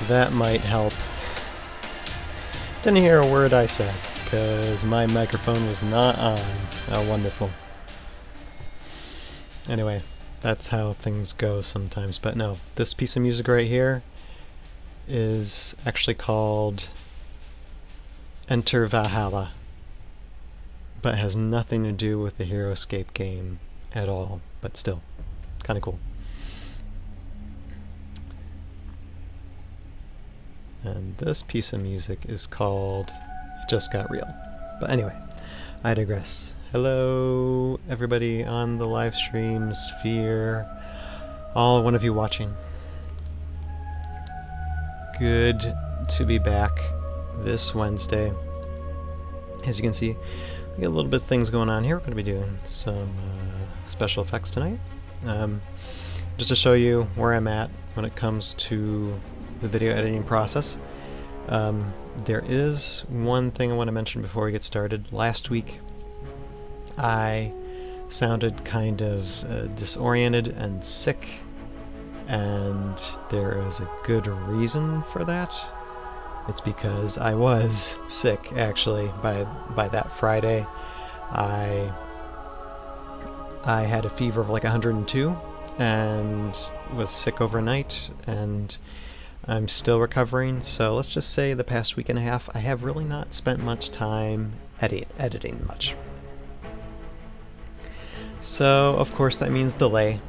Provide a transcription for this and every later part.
that might help. Didn't hear a word I said, because my microphone was not on. Oh, wonderful. Anyway, that's how things go sometimes. But no, this piece of music right here is actually called Enter Valhalla, but has nothing to do with the Hero Escape game at all, but still, kind of cool. And this piece of music is called It Just Got Real. But anyway, I digress. Hello, everybody on the live stream sphere, all one of you watching. Good to be back this Wednesday. As you can see, we got a little bit of things going on here. We're going to be doing some special effects tonight. Just to show you where I'm at when it comes to the video editing process. There is one thing I want to mention before we get started. Last week I sounded kind of disoriented and sick, and there is a good reason for that. It's because I was sick, actually. By that Friday, I had a fever of like 102 and was sick overnight, and I'm still recovering. So let's just say the past week and a half I have really not spent much time editing much. So of course that means delay.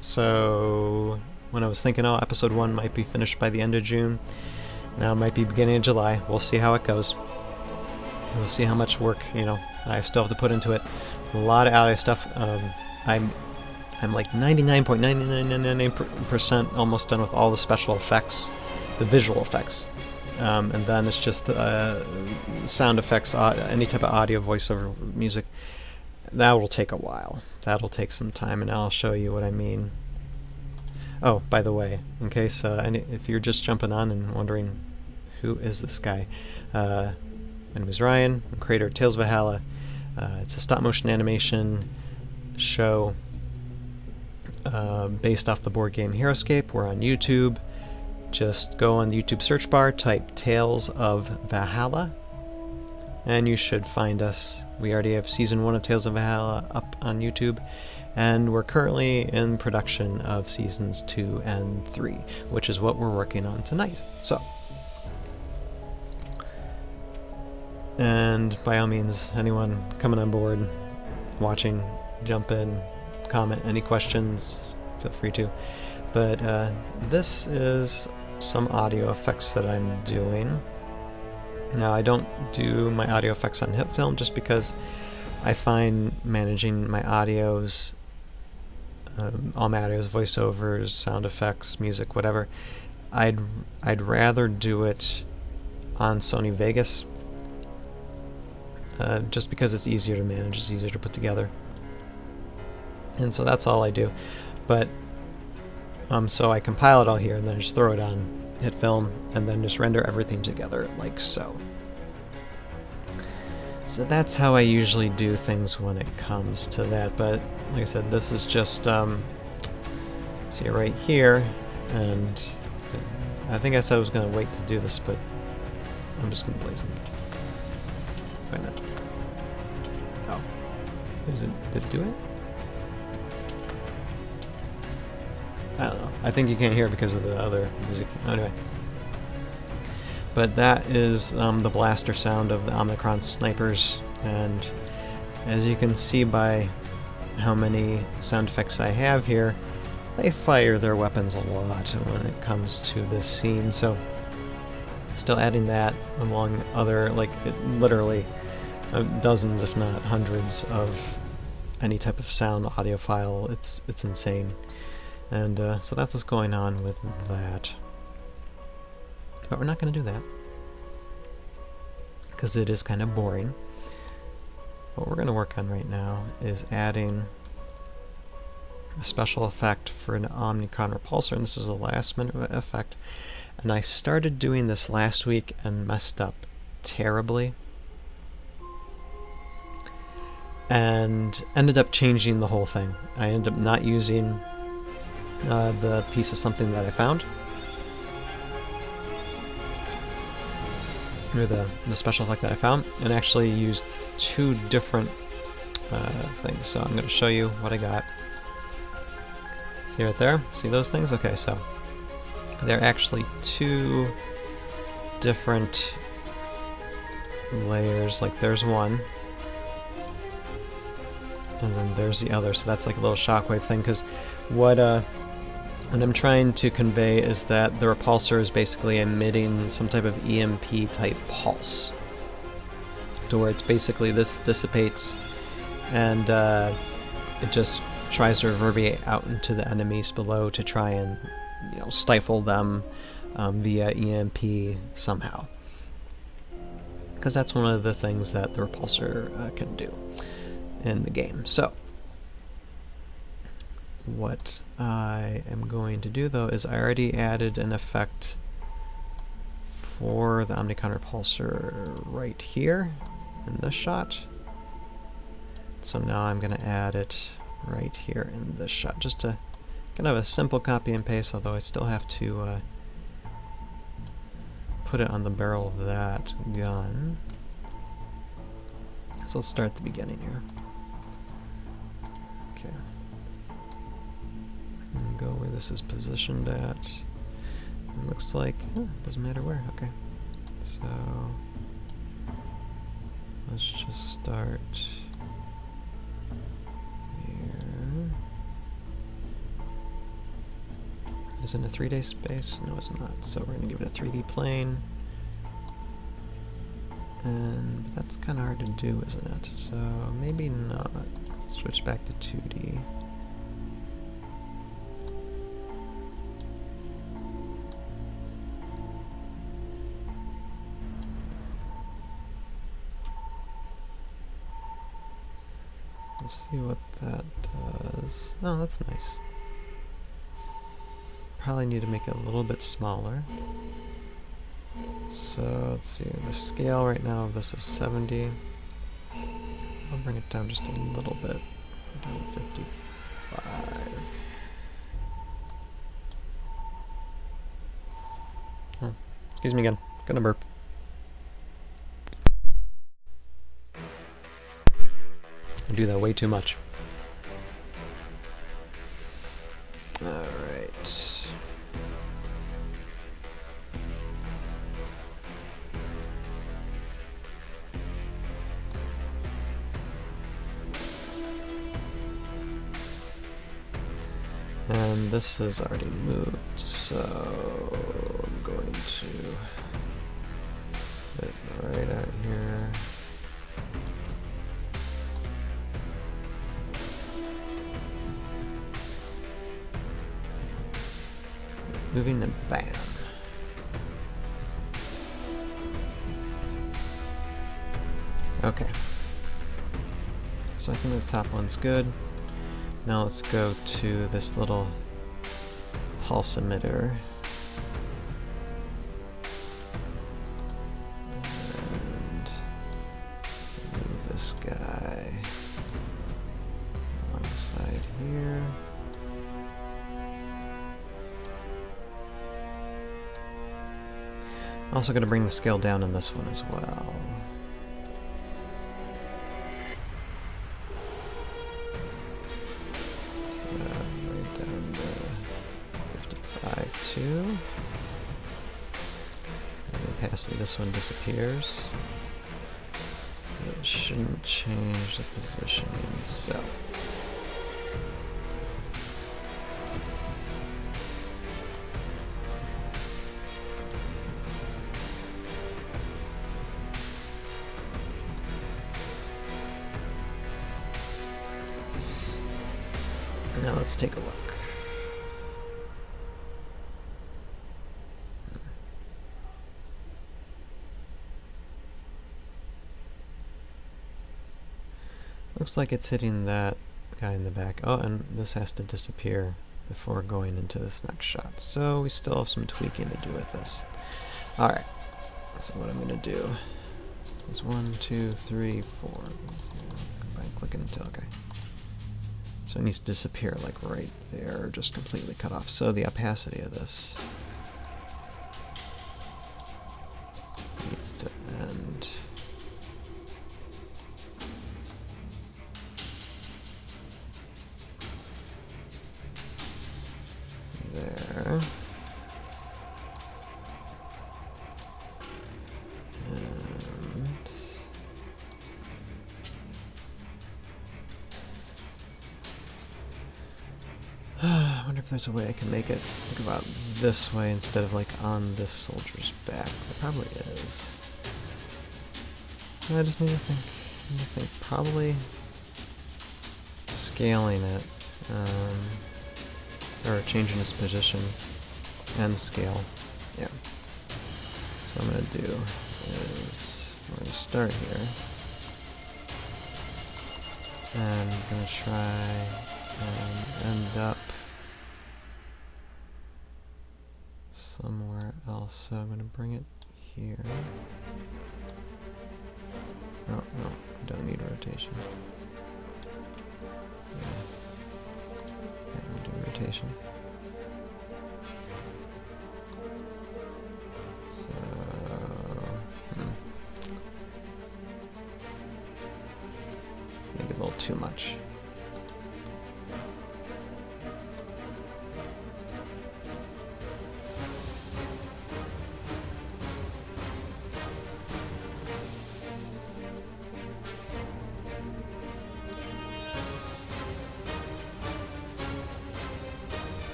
So when I was thinking, oh, episode 1 might be finished by the end of June, now it might be beginning of July. We'll see how it goes. We'll see how much work, I still have to put into it. A lot of audio stuff. I'm like 99.9999% almost done with all the special effects, the visual effects. And then it's just sound effects, any type of audio, voiceover, music. That will take a while. That'll take some time, and I'll show you what I mean. Oh, by the way, in case if you're just jumping on and wondering who is this guy, my name is Ryan. I'm creator of Tales of Valhalla. It's a stop-motion animation show based off the board game Hero Escape. We're on YouTube. Just go on the YouTube search bar, type Tales of Valhalla, and you should find us. We already have Season 1 of Tales of Valhalla up on YouTube, and we're currently in production of Seasons 2 and 3, which is what we're working on tonight. So, and by all means, anyone coming on board, watching, jump in, comment, any questions, feel free to. But this is some audio effects that I'm doing. Now, I don't do my audio effects on Hitfilm just because I find managing my audios, all my audios, voiceovers, sound effects, music, whatever, I'd rather do it on Sony Vegas, just because it's easier to manage, it's easier to put together. And so that's all I do. But so I compile it all here and then I just throw it on Hitfilm and then just render everything together like so. So that's how I usually do things when it comes to that. But like I said, this is just see right here, and I think I said I was going to wait to do this, but I'm just going to play something. Wait a minute. Oh, did it do it? I don't know. I think you can't hear it because of the other music. Anyway. But that is the blaster sound of the Omicron snipers, and as you can see by how many sound effects I have here, they fire their weapons a lot when it comes to this scene. So still adding that among other, literally dozens if not hundreds of any type of sound audio file. It's insane. And so that's what's going on with that. But we're not going to do that, because it is kind of boring. What we're going to work on right now is adding a special effect for an Omnicron repulsor, and this is a last minute effect. And I started doing this last week and messed up terribly, and ended up changing the whole thing. I ended up not using the piece of something that I found, or the special effect that I found, and actually used two different things. So I'm going to show you what I got. See right there? See those things? Okay, so they're actually two different layers. Like there's one, and then there's the other. So that's like a little shockwave thing, because what I'm trying to convey is that the repulsor is basically emitting some type of EMP type pulse, to where it's basically this dissipates and it just tries to reverberate out into the enemies below to try and, you know, stifle them via EMP somehow. Because that's one of the things that the repulsor can do in the game. So what I am going to do though is I already added an effect for the Omnicon repulsor right here in this shot. So now I'm going to add it right here in this shot, just to kind of a simple copy and paste, although I still have to put it on the barrel of that gun. So let's start at the beginning here. Okay. And go where this is positioned at. It looks like, doesn't matter where, okay. So let's just start here. Is it a 3D space? No, it's not. So we're going to give it a 3D plane. And but that's kind of hard to do, isn't it? So maybe not. Let's switch back to 2D. Let's see what that does. Oh, that's nice. Probably need to make it a little bit smaller. So let's see, the scale right now of this is 70. I'll bring it down just a little bit, down to 55. Oh, excuse me again, gonna burp. I do that way too much. Alright. And this is already moved, so I'm going to put it right out here. Moving and bam. Okay. So I think the top one's good. Now let's go to this little pulse emitter. And move this guy on the side here. Also going to bring the scale down on this one as well. Right down to 55.2. And the opacity of this one disappears. It shouldn't change the positioning, so. Now let's take a look. Looks like it's hitting that guy in the back. Oh, and this has to disappear before going into this next shot. So we still have some tweaking to do with this. Alright, so what I'm going to do is 1, 2, 3, 4. Combine clicking until, okay. So it needs to disappear like right there, or just completely cut off. So the opacity of this needs to wonder if there's a way I can make it go out this way instead of like on this soldier's back. There probably is. I just need to think. Probably scaling it, or changing its position and scale. Yeah. So what I'm gonna do is I'm gonna start here, and I'm gonna try and end up somewhere else. So I'm gonna bring it here. Oh, no, I don't need rotation. Yeah, I'll do rotation. So, maybe a little too much.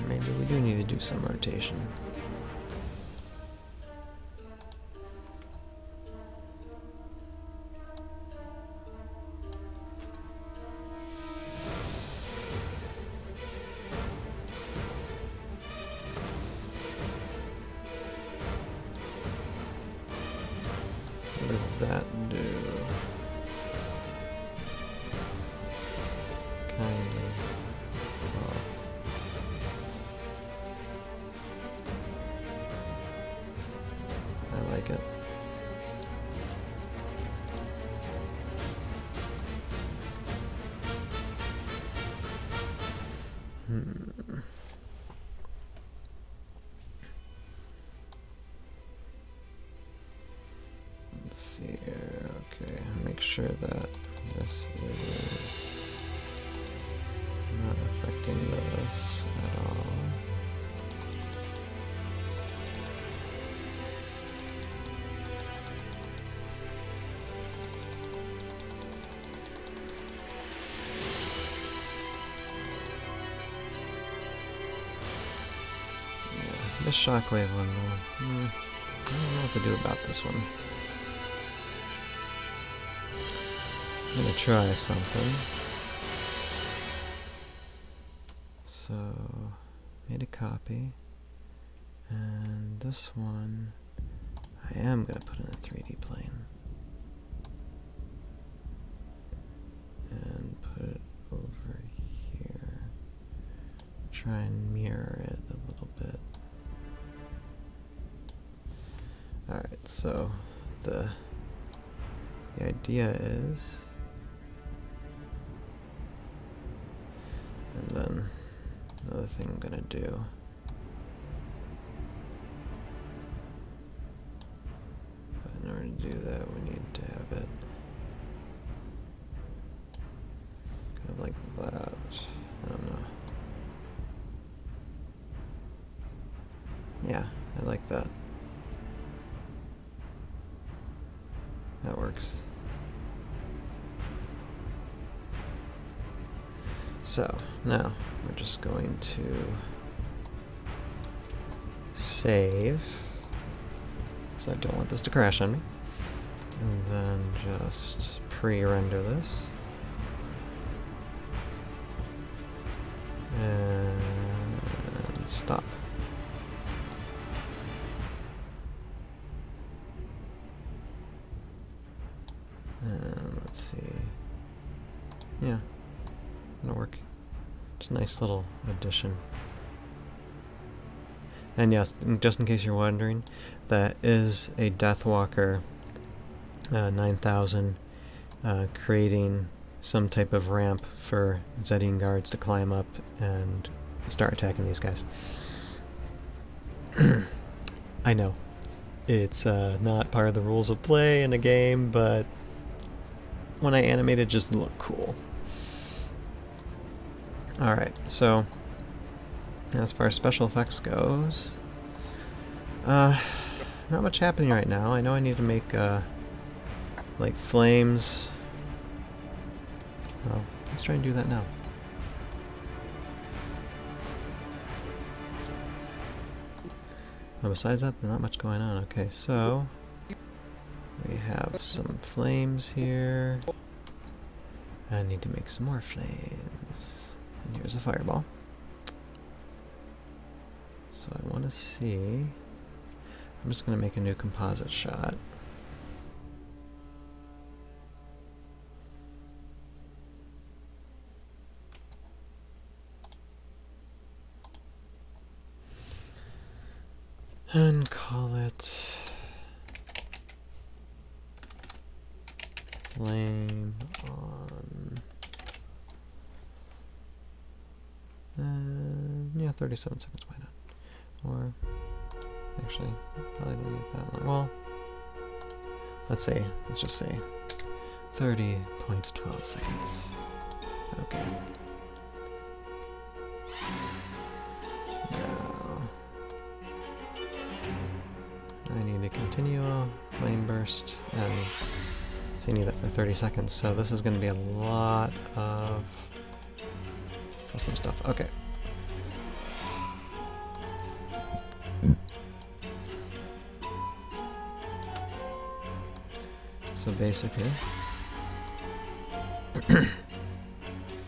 Maybe we do need to do some rotation. What does that do? Kind of. Well, I like it. Let's see here. Okay, make sure that this is not affecting this at all. This shockwave one, though. I don't know what to do about this one. I'm gonna try something. So, made a copy. And this one, I am gonna put in a 3D plane. And put it over here. Try and mirror it a little bit. Alright, so the idea is, and then another thing I'm gonna do, but in order to do that we need to have it kind of like that. I don't know. Yeah, I like that. That works. So, now we're just going to save, because I don't want this to crash on me, and then just pre-render this, and stop. And let's see. Yeah, it'll work. It's a nice little addition. And yes, just in case you're wondering, that is a Deathwalker 9000 creating some type of ramp for Zedian guards to climb up and start attacking these guys. I know, it's not part of the rules of play in a game, but when I animate it, just look cool. Alright, so as far as special effects goes, not much happening right now. I know I need to make like flames. Well, let's try and do that now. Well, besides that, not much going on. Okay, so we have some flames here. I need to make some more flames. And here's a fireball. So I want to see. I'm just going to make a new composite shot. And call it flame on. Yeah, 37 seconds, why not? Or, actually, probably don't need that long. Well, let's just say 30.12 seconds. Okay. Now, I need to continue a flame burst, and so I need that for 30 seconds, so this is going to be a lot of custom stuff. Okay. So basically,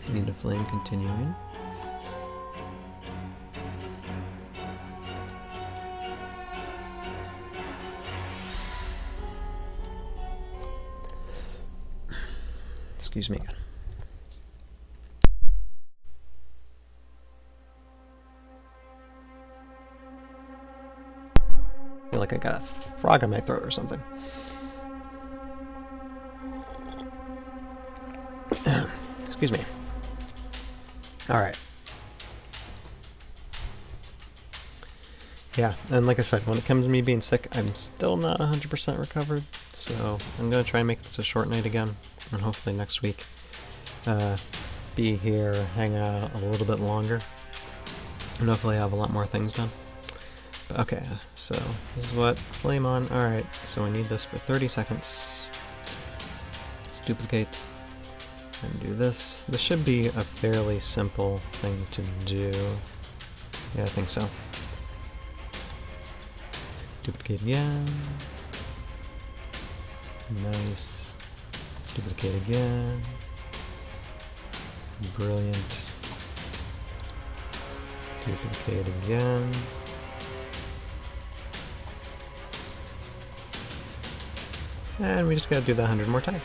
need a flame continuing. Excuse me. I feel like I got a frog in my throat or something. Excuse me. Alright. Yeah, and like I said, when it comes to me being sick, I'm still not 100% recovered, so I'm going to try and make this a short night again, and hopefully next week be here, hang out a little bit longer, and hopefully have a lot more things done. But okay, so this is what flame on. Alright, so we need this for 30 seconds. Let's duplicate and do this. This should be a fairly simple thing to do. Yeah, I think so. Duplicate again. Nice. Duplicate again. Brilliant. Duplicate again. And we just gotta do that 100 more times.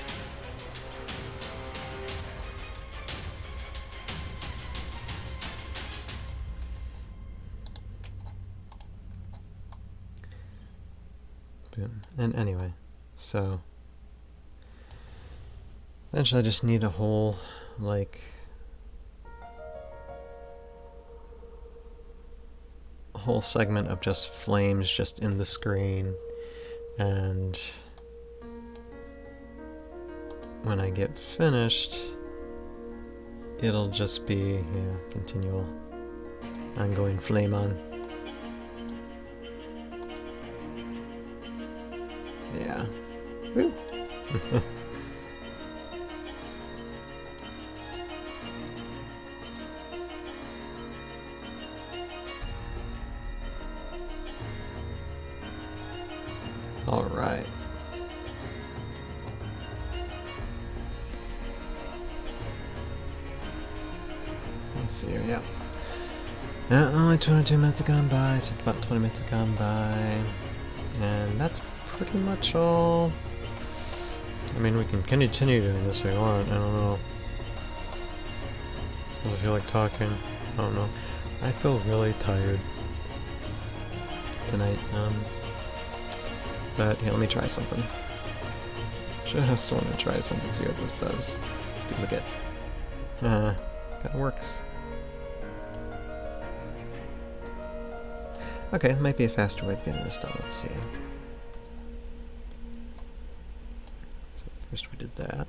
And anyway, so eventually I just need a whole, like, a whole segment of just flames just in the screen, and when I get finished, it'll just be, yeah, continual, ongoing flame on. Yeah. Woo. All right. Let's see here. Yeah. Yeah, only 22 minutes have gone by. So about 20 minutes have gone by, and that's pretty much all. I mean, we can continue doing this if we want. I don't know. Does it feel like talking? I don't know. I feel really tired tonight. But here, let me try something. Just want to try something, see what this does. Duplicate. Kinda works. Okay, it might be a faster way of getting this done. Let's see. So first we did that.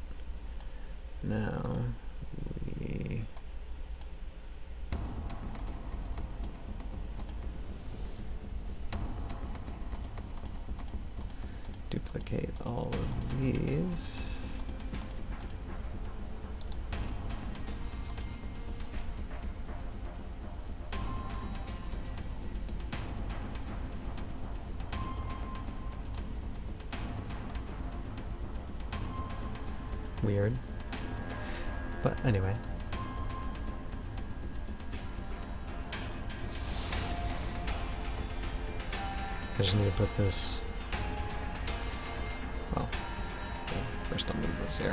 Now we duplicate all of these. weird. But anyway. I just need to put this... Well, first I'll move this here.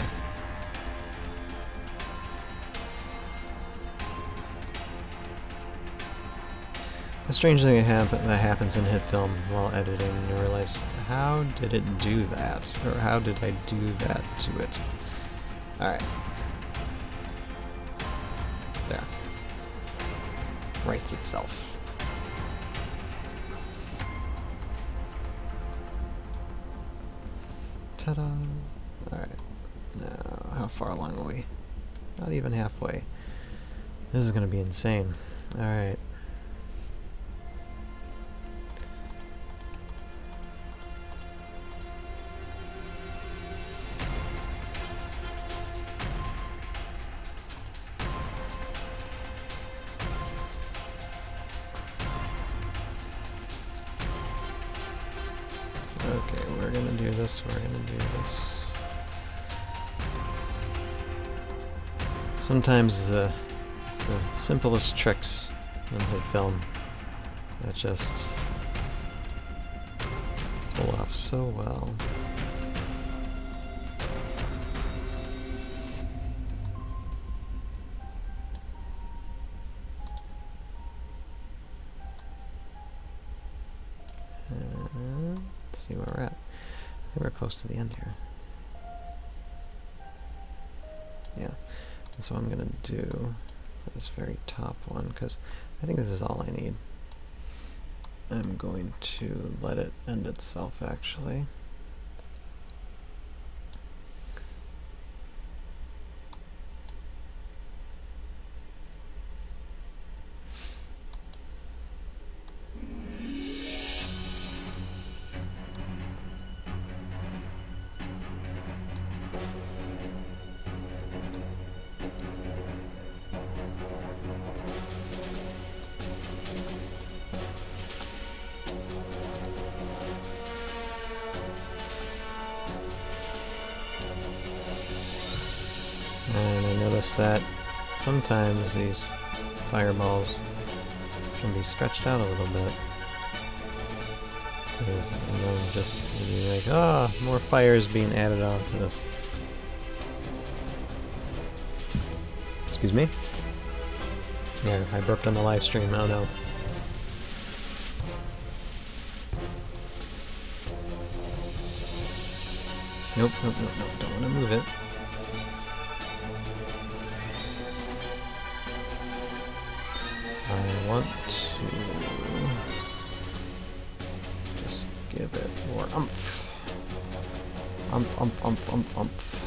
A strange thing that happens in Hitfilm while editing, you realize, how did it do that? Or how did I do that to it? Alright. There. Writes itself. Ta-da! Alright. Now, how far along are we? Not even halfway. This is gonna be insane. Alright. Okay, we're gonna do this, we're gonna do this. Sometimes it's the simplest tricks in Hitfilm that just pull off so well. Let's see where we're at. I think we're close to the end here. Yeah, that's what I'm gonna do for this very top one, because I think this is all I need. I'm going to let it end itself, actually. And I noticed that sometimes these fireballs can be stretched out a little bit. And then just be like, ah, more fire is being added on to this. Excuse me? Yeah, I burped on the live stream, oh no. Nope, nope, nope, nope, don't want to move it. I want to just give it more oomph. Oomph, oomph, oomph, oomph, oomph.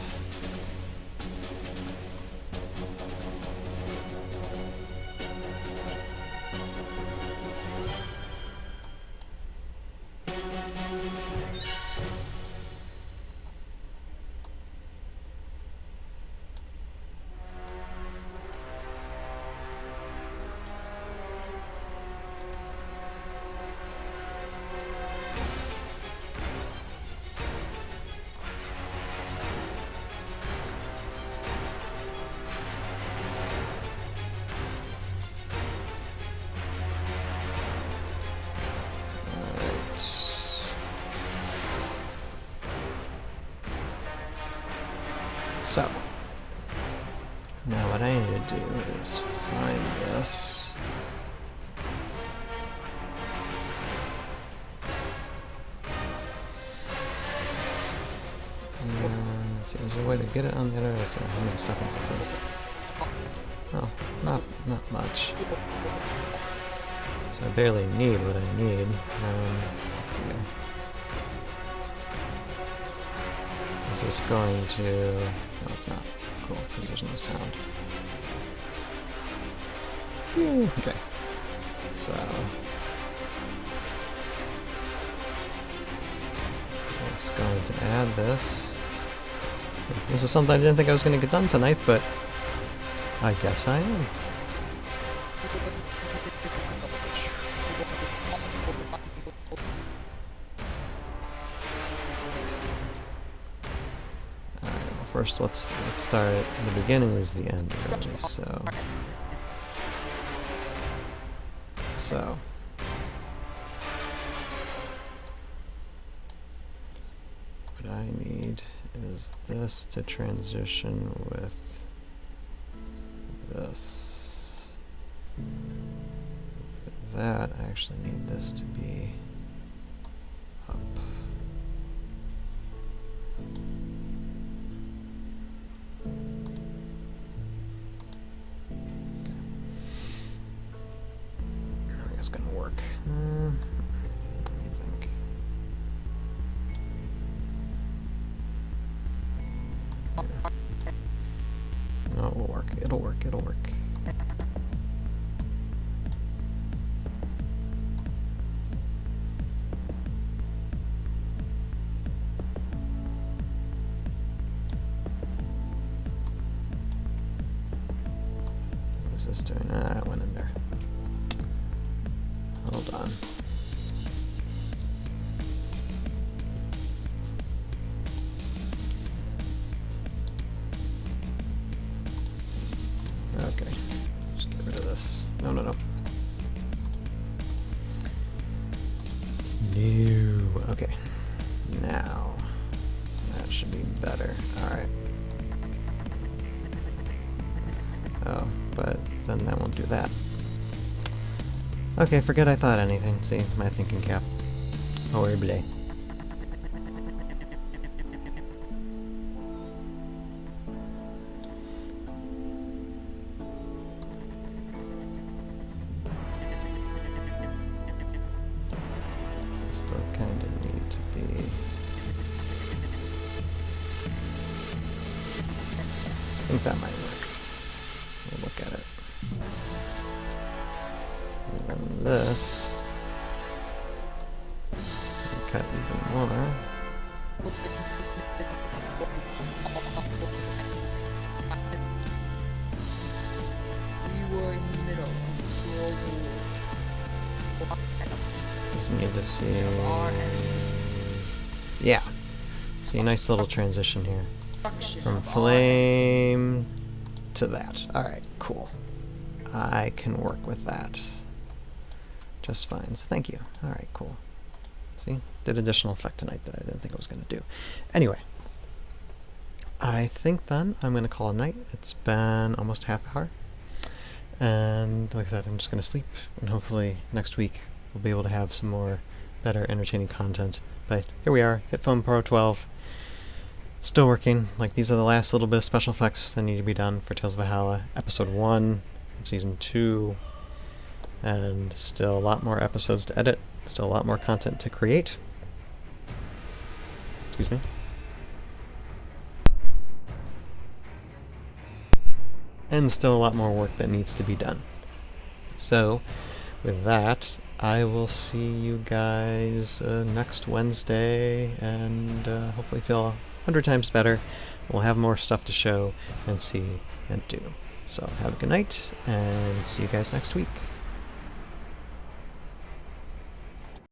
So, now what I need to do is find this. And let's see, there's a way to get it on the other side. How many seconds is this? Oh, not much. So I barely need what I need. Let's see. Is this going to... No, it's not. Cool, because there's no sound. Okay. So... it's going to add this. This is something I didn't think I was going to get done tonight, but I guess I am. first let's start at the beginning is the end really, so what I need is this to transition with this. For that, I actually need this to be up. I think it's gonna work. Let me think. No, it will work. It'll work. It'll work. What is this doing? Ah, it went in there. Hold on. Okay, just get rid of this. No. No. Okay. Now, that should be better. Alright. Oh, but then that won't do that. Okay, forget I thought anything. See, my thinking cap. Horrible. Still kind of need to be... I think that might work. We'll look at it. And then this... cut even more. We were in the middle of World War. Just need to see... Our enemies. Yeah. See a nice little transition here. From flame to that. Alright, cool. I can work with that just fine. So thank you. Alright, cool. See? Did additional effect tonight that I didn't think I was going to do. Anyway. I think then I'm going to call it a night. It's been almost a half hour. And like I said, I'm just going to sleep. And hopefully next week we'll be able to have some more better entertaining content. But here we are, Hitfilmpro 12. Still working. Like, these are the last little bit of special effects that need to be done for Tales of Valhalla, episode 1 of season 2, and still a lot more episodes to edit, still a lot more content to create. Excuse me. And still a lot more work that needs to be done. So, with that, I will see you guys next Wednesday, and hopefully feel 100 times better. We'll have more stuff to show and see and do. So have a good night, and see you guys next week.